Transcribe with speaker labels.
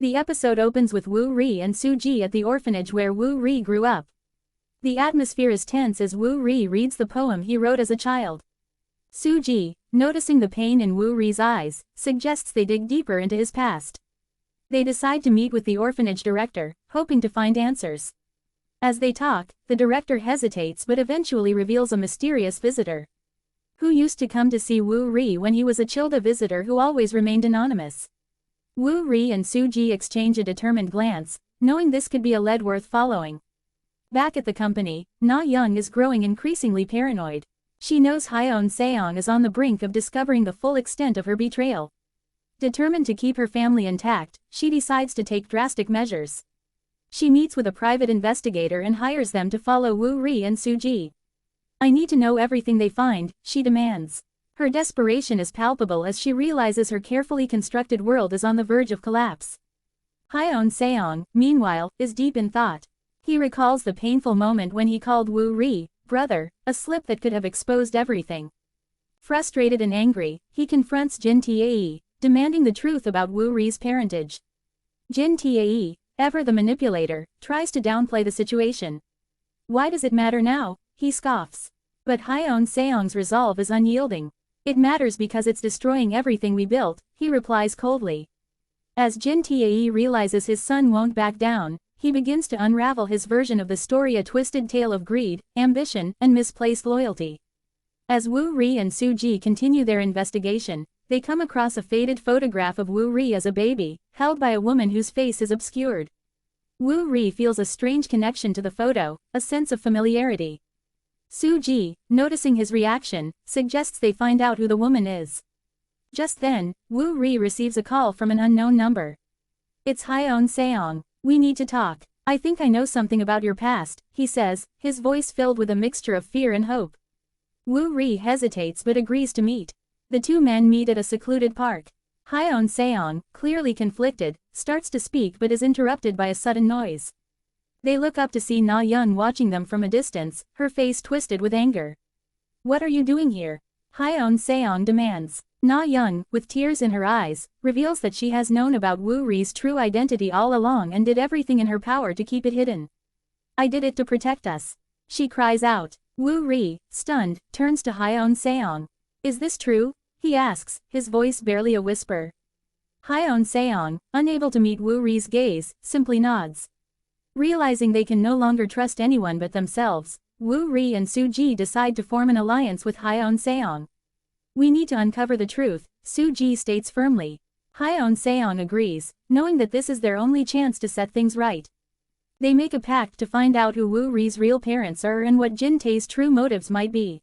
Speaker 1: The episode opens with Woo Ri and Soo Ji at the orphanage where Woo Ri grew up. The atmosphere is tense as Woo Ri reads the poem he wrote as a child. Soo Ji, noticing the pain in Woo Ri's eyes, suggests they dig deeper into his past. They decide to meet with the orphanage director, hoping to find answers. As they talk, the director hesitates but eventually reveals a mysterious visitor who used to come to see Woo Ri when he was a Childa visitor who always remained anonymous. Woo Ri and Soo Ji exchange a determined glance, knowing this could be a lead worth following. Back at the company, Na Young is growing increasingly paranoid. She knows Hyeon Seong is on the brink of discovering the full extent of her betrayal. Determined to keep her family intact, she decides to take drastic measures. She meets with a private investigator and hires them to follow Woo Ri and Soo Ji. "I need to know everything they find," she demands. Her desperation is palpable as she realizes her carefully constructed world is on the verge of collapse. Hyeon Seong, meanwhile, is deep in thought. He recalls the painful moment when he called Woo Ri brother, a slip that could have exposed everything. Frustrated and angry, he confronts Jin Tae, demanding the truth about Woo Ri's parentage. Jin Tae, ever the manipulator, tries to downplay the situation. "Why does it matter now?" he scoffs. But Hyeon Seong's resolve is unyielding. "It matters because it's destroying everything we built," he replies coldly. As Jin Tae realizes his son won't back down, he begins to unravel his version of the story, a twisted tale of greed, ambition, and misplaced loyalty. As Woo Ri and Soo Ji continue their investigation, they come across a faded photograph of Woo Ri as a baby, held by a woman whose face is obscured. Woo Ri feels a strange connection to the photo, a sense of familiarity. Soo Ji, noticing his reaction, suggests they find out who the woman is. Just then, Woo Ri receives a call from an unknown number. "It's Hyeon Seong. We need to talk. I think I know something about your past," he says, his voice filled with a mixture of fear and hope. Woo Ri hesitates but agrees to meet. The two men meet at a secluded park. Hyeon Seong, clearly conflicted, starts to speak but is interrupted by a sudden noise. They look up to see Na Young watching them from a distance, her face twisted with anger. "What are you doing here?" Hyeon Seong demands. Na Young, with tears in her eyes, reveals that she has known about Woo Ri's true identity all along and did everything in her power to keep it hidden. "I did it to protect us," she cries out. Woo Ri, stunned, turns to Hyeon Seong. "Is this true?" he asks, his voice barely a whisper. Hyeon Seong, unable to meet Woo Ri's gaze, simply nods. Realizing they can no longer trust anyone but themselves, Woo Ri and Soo Ji decide to form an alliance with Hyeon Seong. "We need to uncover the truth," Soo Ji states firmly. Hyeon Seong agrees, knowing that this is their only chance to set things right. They make a pact to find out who Woo Ri's real parents are and what Jin Tae's true motives might be.